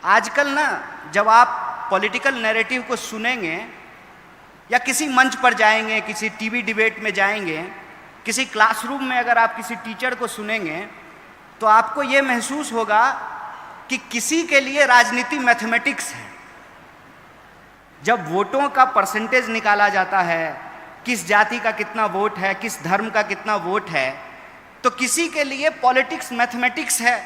आजकल ना जब आप पॉलिटिकल नैरेटिव को सुनेंगे या किसी मंच पर जाएंगे, किसी टीवी डिबेट में जाएंगे, किसी क्लासरूम में अगर आप किसी टीचर को सुनेंगे तो आपको ये महसूस होगा कि किसी के लिए राजनीति मैथमेटिक्स है। जब वोटों का परसेंटेज निकाला जाता है, किस जाति का कितना वोट है, किस धर्म का कितना वोट है, तो किसी के लिए पॉलिटिक्स मैथमेटिक्स है,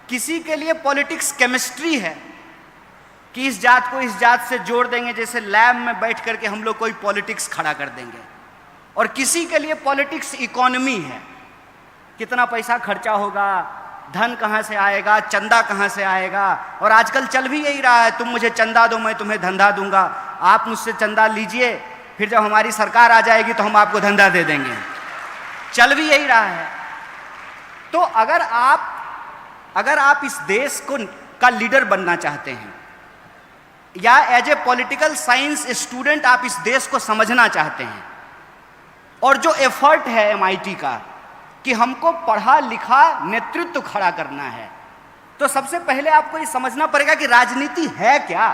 किसी के लिए पॉलिटिक्स केमिस्ट्री है कि इस जात को इस जात से जोड़ देंगे, जैसे लैब में बैठ करके हम लोग कोई पॉलिटिक्स खड़ा कर देंगे। और किसी के लिए पॉलिटिक्स इकोनॉमी है, कितना पैसा खर्चा होगा, धन कहाँ से आएगा, चंदा कहाँ से आएगा। और आजकल चल भी यही रहा है, तुम मुझे चंदा दो मैं तुम्हें धंधा दूंगा, आप मुझसे चंदा लीजिए, फिर जब हमारी सरकार आ जाएगी तो हम आपको धंधा दे देंगे। चल भी यही रहा है। तो अगर आप इस देश का लीडर बनना चाहते हैं या as a political science student आप इस देश को समझना चाहते हैं, और जो एफर्ट है MIT का कि हमको पढ़ा लिखा नेतृत्व खड़ा करना है, तो सबसे पहले आपको ये समझना पड़ेगा कि राजनीति है क्या।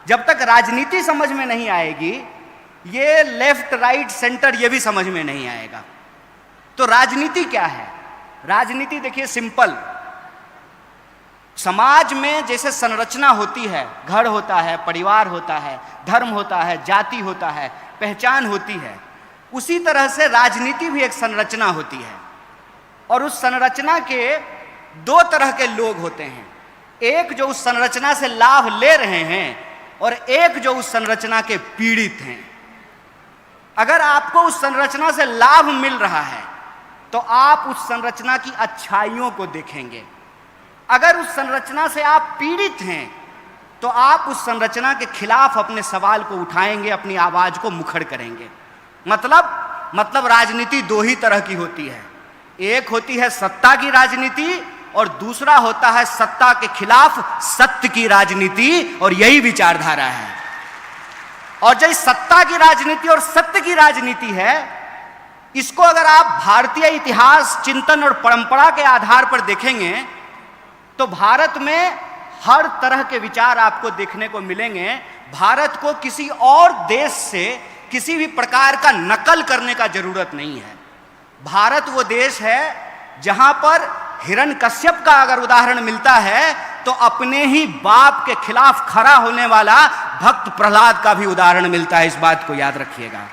जब तक राजनीति समझ में नहीं आएगी, ये लेफ्ट राइट सेंटर ये भी समझ में नहीं आएगा। तो राजनीति क्या है? राजनीति देखिए सिंपल, समाज में जैसे संरचना होती है, घर होता है, परिवार होता है, धर्म होता है, जाति होता है, पहचान होती है, उसी तरह से राजनीति भी एक संरचना होती है। और उस संरचना के दो तरह के लोग होते हैं, एक जो उस संरचना से लाभ ले रहे हैं और एक जो उस संरचना के पीड़ित हैं। अगर आपको उस संरचना से लाभ मिल रहा है तो आप उस संरचना की अच्छाइयों को देखेंगे। अगर उस संरचना से आप पीड़ित हैं तो आप उस संरचना के खिलाफ अपने सवाल को उठाएंगे, अपनी आवाज को मुखर करेंगे। मतलब राजनीति दो ही तरह की होती है, एक होती है सत्ता की राजनीति और दूसरा होता है सत्ता के खिलाफ सत्य की राजनीति, और यही विचारधारा है। और जो सत्ता की राजनीति और सत्य की राजनीति है, इसको अगर आप भारतीय इतिहास, चिंतन और परंपरा के आधार पर देखेंगे तो भारत में हर तरह के विचार आपको देखने को मिलेंगे। भारत को किसी और देश से किसी भी प्रकार का नकल करने का जरूरत नहीं है। भारत वो देश है जहां पर हिरण्यकश्यप का अगर उदाहरण मिलता है तो अपने ही बाप के खिलाफ खड़ा होने वाला भक्त प्रहलाद का भी उदाहरण मिलता है। इस बात को याद रखिएगा।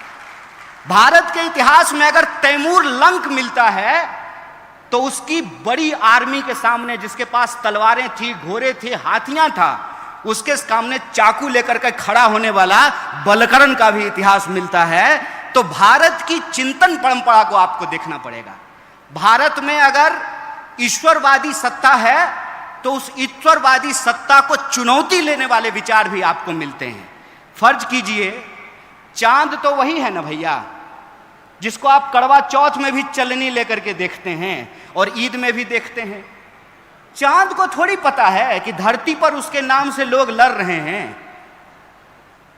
भारत के इतिहास में अगर तैमूर लंक मिलता है तो उसकी बड़ी आर्मी के सामने, जिसके पास तलवारें थी, घोड़े थे, हाथियां था, उसके सामने चाकू लेकर के खड़ा होने वाला बलकरण का भी इतिहास मिलता है। तो भारत की चिंतन परंपरा को आपको देखना पड़ेगा। भारत में अगर ईश्वरवादी सत्ता है तो उस ईश्वरवादी सत्ता को चुनौती लेने वाले विचार भी आपको मिलते हैं। फर्ज कीजिए चांद तो वही है ना भैया, जिसको आप करवा चौथ में भी चलनी लेकर के देखते हैं और ईद में भी देखते हैं। चांद को थोड़ी पता है कि धरती पर उसके नाम से लोग लड़ रहे हैं।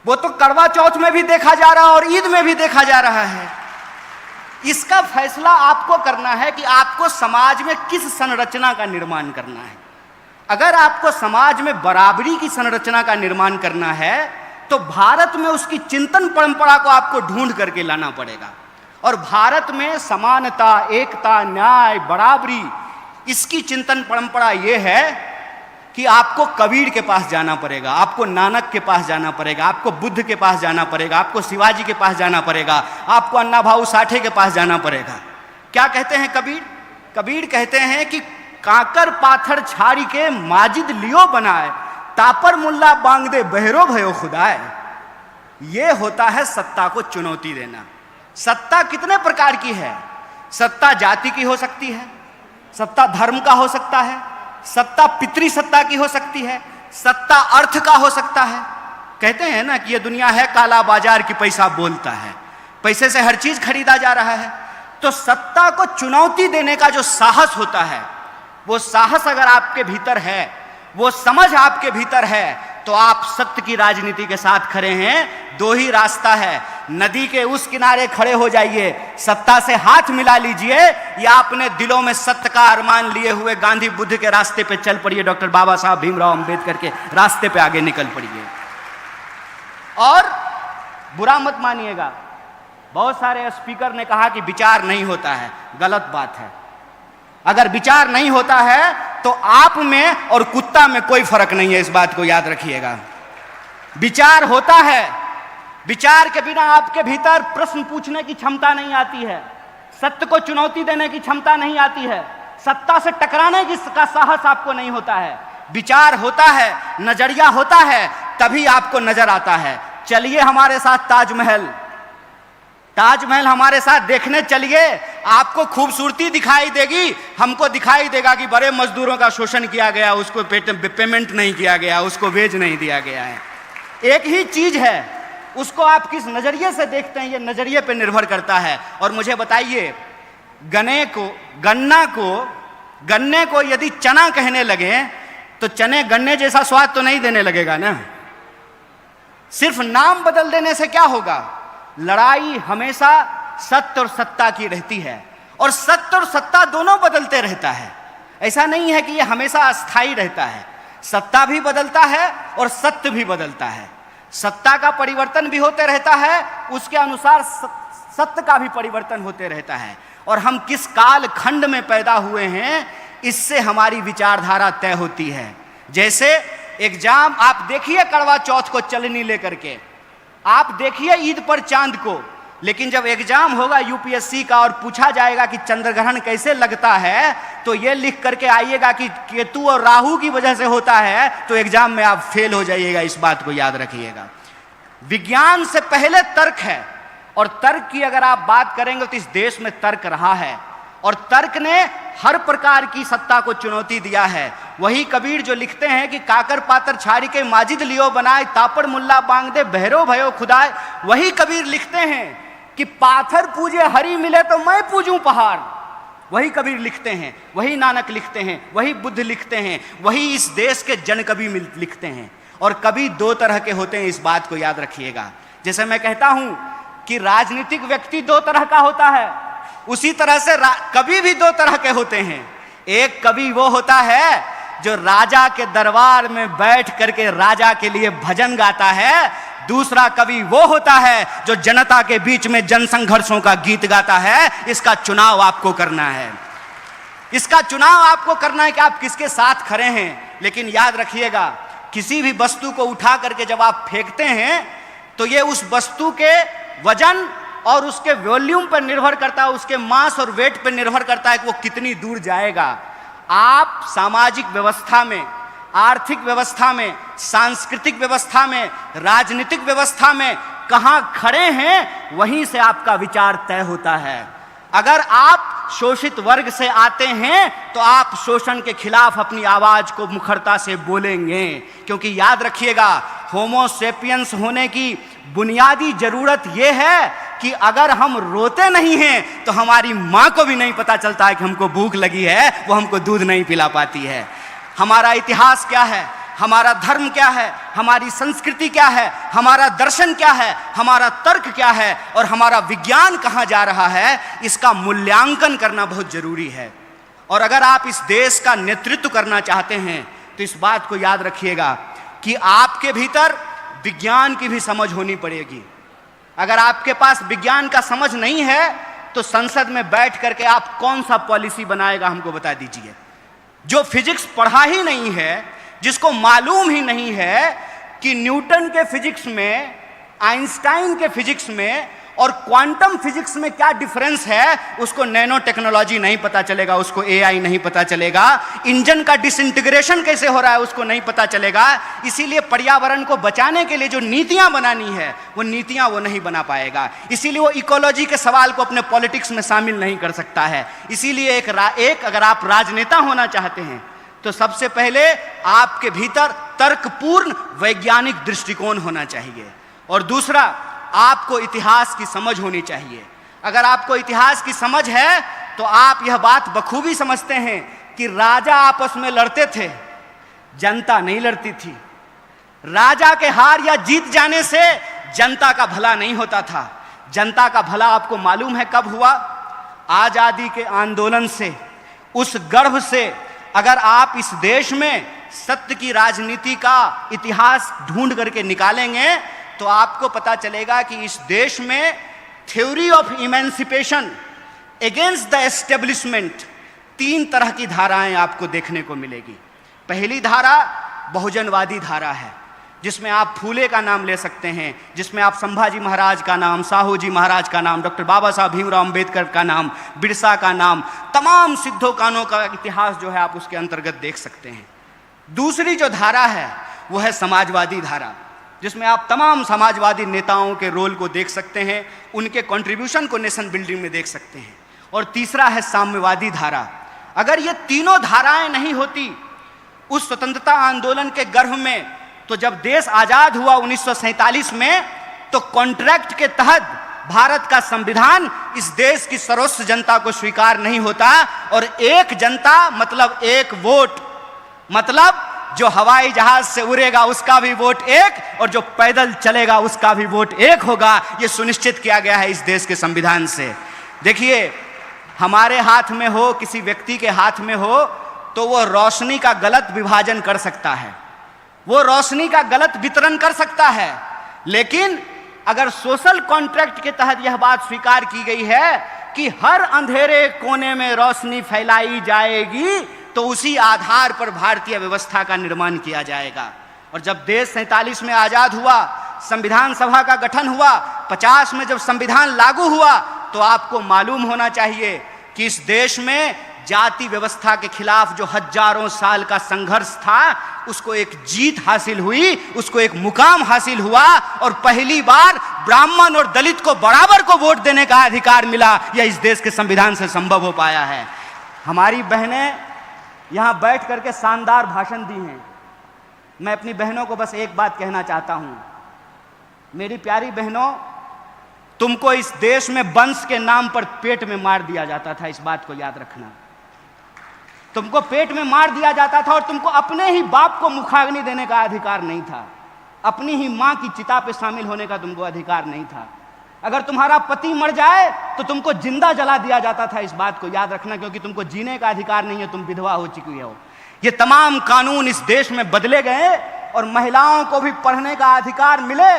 वो तो करवा चौथ में भी देखा जा रहा है और ईद में भी देखा जा रहा है। इसका फैसला आपको करना है कि आपको समाज में किस संरचना का निर्माण करना है। अगर आपको समाज में बराबरी की संरचना का निर्माण करना है तो भारत में उसकी चिंतन परंपरा को आपको ढूंढ करके लाना पड़ेगा। और भारत में समानता, एकता, न्याय, बराबरी, इसकी चिंतन परंपरा यह है कि आपको कबीर के पास जाना पड़ेगा, आपको नानक के पास जाना पड़ेगा, आपको बुद्ध के पास जाना पड़ेगा, आपको शिवाजी के पास जाना पड़ेगा, आपको अन्ना भाऊ साठे के पास जाना पड़ेगा। क्या कहते हैं कबीर? कबीर कहते हैं कि काकर पाथर छाड़ी के माजिद लियो बनाए, तापर मुल्ला बांग दे बहरो भयो खुदाए। ये होता है सत्ता को चुनौती देना। सत्ता कितने प्रकार की है? सत्ता जाति की हो सकती है, सत्ता धर्म का हो सकता है, सत्ता पितृ सत्ता की हो सकती है, सत्ता अर्थ का हो सकता है। कहते हैं ना कि ये दुनिया है काला बाजार की, पैसा बोलता है, पैसे से हर चीज खरीदा जा रहा है। तो सत्ता को चुनौती देने का जो साहस होता है, वो साहस अगर आपके भीतर है, वो समझ आपके भीतर है, तो आप सत्य की राजनीति के साथ खड़े हैं। दो ही रास्ता है, नदी के उस किनारे खड़े हो जाइए, सत्ता से हाथ मिला लीजिए, या अपने दिलों में सत्य का अरमान लिए हुए गांधी बुद्ध के रास्ते पे चल पड़िए, डॉक्टर बाबा साहब भीमराव अंबेडकर के रास्ते पे आगे निकल पड़िए। और बुरा मत मानिएगा, बहुत सारे स्पीकर ने कहा कि विचार नहीं होता है, गलत बात है। अगर विचार नहीं होता है तो आप में और कुत्ता में कोई फर्क नहीं है, इस बात को याद रखिएगा। विचार होता है, विचार के बिना आपके भीतर प्रश्न पूछने की क्षमता नहीं आती है, सत्य को चुनौती देने की क्षमता नहीं आती है, सत्ता से टकराने का साहस आपको नहीं होता है। विचार होता है, नजरिया होता है, तभी आपको नजर आता है। चलिए हमारे साथ ताजमहल, ताजमहल हमारे साथ देखने चलिए, आपको खूबसूरती दिखाई देगी, हमको दिखाई देगा कि बड़े मजदूरों का शोषण किया गया, उसको पेमेंट नहीं किया गया, उसको वेज नहीं दिया गया है। एक ही चीज है, उसको आप किस नजरिए से देखते हैं, ये नजरिए पे निर्भर करता है। और मुझे बताइए, गन्ने को यदि चना कहने लगे तो चने गन्ने जैसा स्वाद तो नहीं देने लगेगा ना। सिर्फ नाम बदल देने से क्या होगा? लड़ाई हमेशा सत्य और सत्ता की रहती है, और सत्य और सत्ता दोनों बदलते रहता है। ऐसा नहीं है कि ये हमेशा अस्थायी रहता है, सत्ता भी बदलता है और सत्य भी बदलता है। सत्ता का परिवर्तन भी होते रहता है, उसके अनुसार सत्य का भी परिवर्तन होते रहता है। और हम किस काल खंड में पैदा हुए हैं, इससे हमारी विचारधारा तय होती है। जैसे एग्जाम आप देखिए, करवा चौथ को चलनी लेकर के आप देखिए ईद पर चांद को, लेकिन जब एग्जाम होगा यूपीएससी का और पूछा जाएगा कि चंद्रग्रहण कैसे लगता है, तो ये लिख करके आइएगा कि केतु और राहु की वजह से होता है, तो एग्जाम में आप फेल हो जाइएगा। इस बात को याद रखिएगा। विज्ञान से पहले तर्क है, और तर्क की अगर आप बात करेंगे तो इस देश में तर्क रहा है, और तर्क ने हर प्रकार की सत्ता को चुनौती दिया है। वही कबीर जो लिखते हैं कि काकर पातर छारी के माजिद लियो बनाए, तापड़ मुल्ला बांग दे बहरो भयो खुदाए। वही कबीर लिखते हैं कि पाथर पूजे हरि मिले तो मैं पूजूं पहाड़। वही कबीर लिखते हैं, वही नानक लिखते हैं, वही बुद्ध लिखते हैं, वही इस देश के जन कवि लिखते हैं। और कवि दो तरह के होते हैं, इस बात को याद रखिएगा। जैसे मैं कहता हूं कि राजनीतिक व्यक्ति दो तरह का होता है, उसी तरह से कवि भी दो तरह के होते हैं। एक कवि वो होता है जो राजा के दरबार में बैठ करके राजा के लिए भजन गाता है। दूसरा कवि वो होता है जो जनता के बीच में जन संघर्षों का गीत गाता है। इसका चुनाव आपको करना है, इसका चुनाव आपको करना है कि आप किसके साथ खड़े हैं। लेकिन याद रखिएगा, किसी भी वस्तु को उठा करके जब आप फेंकते हैं तो ये उस वस्तु के वजन और उसके वॉल्यूम पर निर्भर करता है, उसके मास और वेट पर निर्भर करता है कि वो कितनी दूर जाएगा। आप सामाजिक व्यवस्था में, आर्थिक व्यवस्था में, सांस्कृतिक व्यवस्था में, राजनीतिक व्यवस्था में कहां खड़े हैं, वहीं से आपका विचार तय होता है। अगर आप शोषित वर्ग से आते हैं तो आप शोषण के खिलाफ अपनी आवाज को मुखरता से बोलेंगे, क्योंकि याद रखिएगा, होमो सेपियंस होने की बुनियादी जरूरत यह है कि अगर हम रोते नहीं हैं तो हमारी माँ को भी नहीं पता चलता है कि हमको भूख लगी है, वो हमको दूध नहीं पिला पाती है। हमारा इतिहास क्या है, हमारा धर्म क्या है, हमारी संस्कृति क्या है, हमारा दर्शन क्या है, हमारा तर्क क्या है, और हमारा विज्ञान कहाँ जा रहा है, इसका मूल्यांकन करना बहुत जरूरी है। और अगर आप इस देश का नेतृत्व करना चाहते हैं तो इस बात को याद रखिएगा कि आपके भीतर विज्ञान की भी समझ होनी पड़ेगी। अगर आपके पास विज्ञान का समझ नहीं है तो संसद में बैठ करके आप कौन सा पॉलिसी बनाएगा, हमको बता दीजिए। जो फिजिक्स पढ़ा ही नहीं है, जिसको मालूम ही नहीं है कि न्यूटन के फिजिक्स में, आइंस्टाइन के फिजिक्स में और क्वांटम फिजिक्स में क्या डिफरेंस है, उसको नैनो टेक्नोलॉजी नहीं पता चलेगा, उसको एआई नहीं पता चलेगा, इंजन का डिसइंटीग्रेशन कैसे हो रहा है उसको नहीं पता चलेगा। इसीलिए पर्यावरण को बचाने के लिए जो नीतियां बनानी है वो नीतियां वो नहीं बना पाएगा। इसीलिए वो इकोलॉजी के सवाल को अपने पॉलिटिक्स में शामिल नहीं कर सकता है। इसीलिए एक अगर आप राजनेता होना चाहते हैं तो सबसे पहले आपके भीतर तर्कपूर्ण वैज्ञानिक दृष्टिकोण होना चाहिए, और दूसरा आपको इतिहास की समझ होनी चाहिए। अगर आपको इतिहास की समझ है तो आप यह बात बखूबी समझते हैं कि राजा आपस में लड़ते थे, जनता नहीं लड़ती थी। राजा के हार या जीत जाने से जनता का भला नहीं होता था। जनता का भला आपको मालूम है कब हुआ? आजादी के आंदोलन से, उस गर्भ से। अगर आप इस देश में सत्य की राजनीति का इतिहास ढूंढ करके निकालेंगे तो आपको पता चलेगा कि इस देश में theory of emancipation against the establishment 3 तरह की धाराएं आपको देखने को मिलेगी। पहली धारा बहुजनवादी धारा है, जिसमें आप फूले का नाम ले सकते हैं, जिसमें आप संभाजी महाराज का नाम, साहू जी महाराज का नाम, डॉक्टर बाबा साहब भीमराव अंबेडकर का नाम, बिरसा का नाम, तमाम सिद्धो कानों का इतिहास जो है आप उसके अंतर्गत देख सकते हैं। दूसरी जो धारा है वो है समाजवादी धारा, जिसमें आप तमाम समाजवादी नेताओं के रोल को देख सकते हैं, उनके कंट्रीब्यूशन को नेशन बिल्डिंग में देख सकते हैं। और तीसरा है साम्यवादी धारा। अगर ये तीनों धाराएं नहीं होती उस स्वतंत्रता आंदोलन के गर्भ में, तो जब देश आजाद हुआ 1947 में, तो कॉन्ट्रैक्ट के तहत भारत का संविधान इस देश की सर्वस्व जनता को स्वीकार नहीं होता। और एक जनता मतलब एक वोट, मतलब जो हवाई जहाज से उड़ेगा उसका भी वोट एक, और जो पैदल चलेगा उसका भी वोट एक होगा। यह सुनिश्चित किया गया है इस देश के संविधान से। देखिए, हमारे हाथ में हो, किसी व्यक्ति के हाथ में हो, तो वो रोशनी का गलत विभाजन कर सकता है, वो रोशनी का गलत वितरण कर सकता है। लेकिन अगर सोशल कॉन्ट्रैक्ट के तहत यह बात स्वीकार की गई है कि हर अंधेरे कोने में रोशनी फैलाई जाएगी, तो उसी आधार पर भारतीय व्यवस्था का निर्माण किया जाएगा। और जब देश 47 में आजाद हुआ, संविधान सभा का गठन हुआ, 50 में जब संविधान लागू हुआ, तो आपको मालूम होना चाहिए कि इस देश में जाति व्यवस्था के खिलाफ जो हजारों साल का संघर्ष था, उसको एक जीत हासिल हुई, उसको एक मुकाम हासिल हुआ, और पहली बार ब्राह्मण और दलित को बराबर को वोट देने का अधिकार मिला। यह इस देश के संविधान से संभव हो पाया है। हमारी बहनें यहां बैठ करके शानदार भाषण दी हैं। मैं अपनी बहनों को बस एक बात कहना चाहता हूं, मेरी प्यारी बहनों, तुमको इस देश में वंश के नाम पर पेट में मार दिया जाता था, इस बात को याद रखना। तुमको पेट में मार दिया जाता था और तुमको अपने ही बाप को मुखाग्नि देने का अधिकार नहीं था, अपनी ही मां की चिता पे शामिल होने का तुमको अधिकार नहीं था। अगर तुम्हारा पति मर जाए तो तुमको जिंदा जला दिया जाता था, इस बात को याद रखना, क्योंकि तुमको जीने का अधिकार नहीं है, तुम विधवा हो चुकी हो। ये तमाम कानून इस देश में बदले गए और महिलाओं को भी पढ़ने का अधिकार मिले।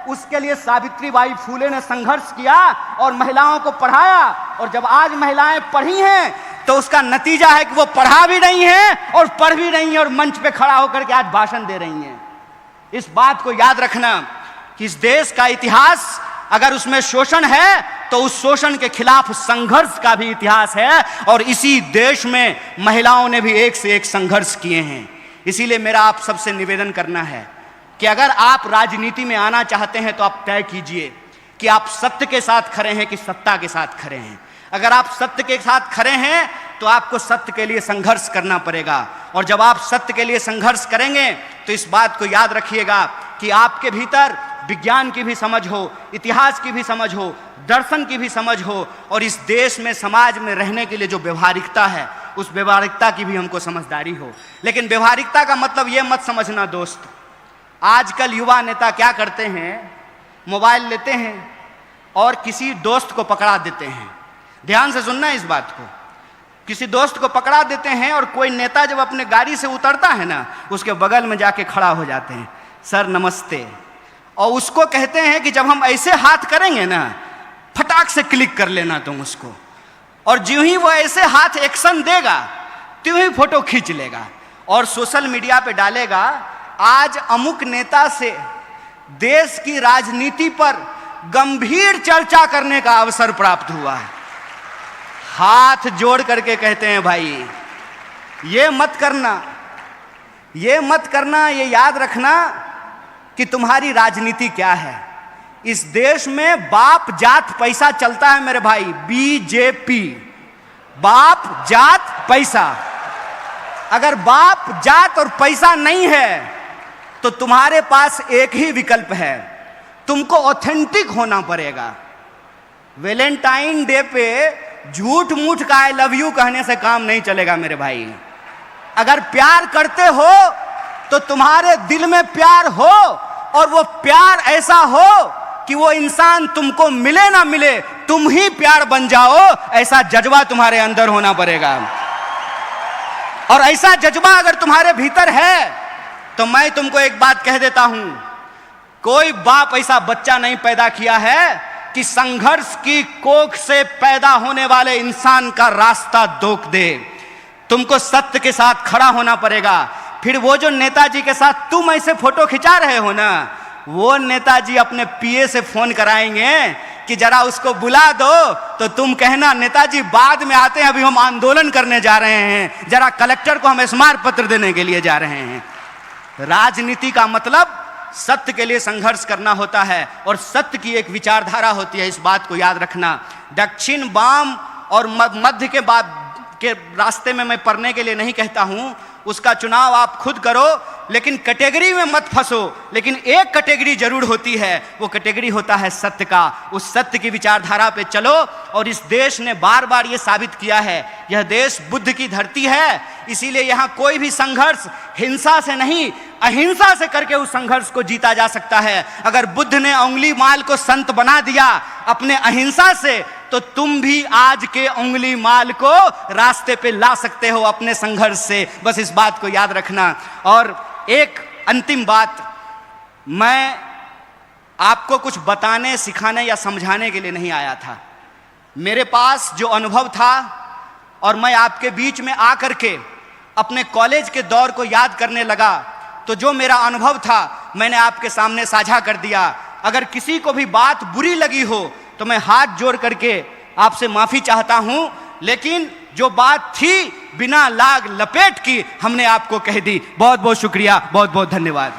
उसके लिए सावित्रीबाई फूले ने संघर्ष किया और महिलाओं को पढ़ाया। और जब आज महिलाएं पढ़ी हैं तो उसका नतीजा है कि वो पढ़ा भी नहीं है और पढ़ भी नहीं है और मंच पे खड़ा होकर के आज भाषण दे रही हैं। इस बात को याद रखना कि इस देश का इतिहास, अगर उसमें शोषण है तो उस शोषण के खिलाफ संघर्ष का भी इतिहास है, और इसी देश में महिलाओं ने भी एक से एक संघर्ष किए हैं। इसीलिए मेरा आप सबसे निवेदन करना है कि अगर आप राजनीति में आना चाहते हैं तो आप तय कीजिए कि आप सत्य के साथ खड़े हैं कि सत्ता के साथ खड़े हैं। अगर आप सत्य के साथ खड़े हैं तो आपको सत्य के लिए संघर्ष करना पड़ेगा, और जब आप सत्य के लिए संघर्ष करेंगे तो इस बात को याद रखिएगा कि आपके भीतर विज्ञान की भी समझ हो, इतिहास की भी समझ हो, दर्शन की भी समझ हो, और इस देश में समाज में रहने के लिए जो व्यवहारिकता है उस व्यवहारिकता की भी हमको समझदारी हो। लेकिन व्यवहारिकता का मतलब ये मत समझना दोस्त, आजकल युवा नेता क्या करते हैं, मोबाइल लेते हैं और किसी दोस्त को पकड़ा देते हैं। ध्यान से सुनना इस बात को, किसी दोस्त को पकड़ा देते हैं और कोई नेता जब अपने गाड़ी से उतरता है ना, उसके बगल में जाके खड़ा हो जाते हैं, सर नमस्ते, और उसको कहते हैं कि जब हम ऐसे हाथ करेंगे ना, फटाक से क्लिक कर लेना तुम उसको, और ज्यों ही वो ऐसे हाथ एक्शन देगा त्यों ही फोटो खींच लेगा और सोशल मीडिया पे डालेगा। आज अमुक नेता से देश की राजनीति पर गंभीर चर्चा करने का अवसर प्राप्त हुआ है। हाथ जोड़ करके कहते हैं भाई ये मत करना, ये मत करना, ये याद रखना कि तुम्हारी राजनीति क्या है। इस देश में बाप जात पैसा चलता है मेरे भाई, बीजेपी, बाप जात पैसा। अगर बाप जात और पैसा नहीं है तो तुम्हारे पास एक ही विकल्प है, तुमको ऑथेंटिक होना पड़ेगा। वैलेंटाइन डे पे झूठ मूठ का आई लव यू कहने से काम नहीं चलेगा मेरे भाई। अगर प्यार करते हो तो तुम्हारे दिल में प्यार हो, और वो प्यार ऐसा हो कि वो इंसान तुमको मिले ना मिले, तुम ही प्यार बन जाओ, ऐसा जज्बा तुम्हारे अंदर होना पड़ेगा। और ऐसा जज्बा अगर तुम्हारे भीतर है तो मैं तुमको एक बात कह देता हूं, कोई बाप ऐसा बच्चा नहीं पैदा किया है कि संघर्ष की कोख से पैदा होने वाले इंसान का रास्ता रोक दे। तुमको सत्य के साथ खड़ा होना पड़ेगा। फिर वो जो नेताजी के साथ तुम ऐसे फोटो खिंचा रहे हो ना, वो नेताजी अपने पीए से फोन कराएंगे कि जरा उसको बुला दो, तो तुम कहना नेताजी बाद में आते हैं, अभी हम आंदोलन करने जा रहे हैं, जरा कलेक्टर को हम स्मारक पत्र देने के लिए जा रहे हैं। राजनीति का मतलब सत्य के लिए संघर्ष करना होता है और सत्य की एक विचारधारा होती है, इस बात को याद रखना। दक्षिण, वाम और मध्य के रास्ते में मैं पढ़ने के लिए नहीं कहता हूं, उसका चुनाव आप खुद करो, लेकिन कैटेगरी में मत फंसो। लेकिन एक कैटेगरी जरूर होती है, वो कैटेगरी होता है सत्य का। उस सत्य की विचारधारा पे चलो। और इस देश ने बार बार ये साबित किया है, यह देश बुद्ध की धरती है, इसीलिए यहाँ कोई भी संघर्ष हिंसा से नहीं, अहिंसा से करके उस संघर्ष को जीता जा सकता है। अगर बुद्ध ने उंगली माल को संत बना दिया अपने अहिंसा से, तो तुम भी आज के उंगली माल को रास्ते पे ला सकते हो अपने संघर्ष से। बस इस बात को याद रखना। और एक अंतिम बात, मैं आपको कुछ बताने, सिखाने या समझाने के लिए नहीं आया था। मेरे पास जो अनुभव था और मैं आपके बीच में आकर के अपने कॉलेज के दौर को याद करने लगा, तो जो मेरा अनुभव था मैंने आपके सामने साझा कर दिया। अगर किसी को भी बात बुरी लगी हो तो मैं हाथ जोड़ करके आपसे माफी चाहता हूं, लेकिन जो बात थी बिना लाग लपेट की हमने आपको कह दी। बहुत बहुत शुक्रिया, बहुत बहुत धन्यवाद।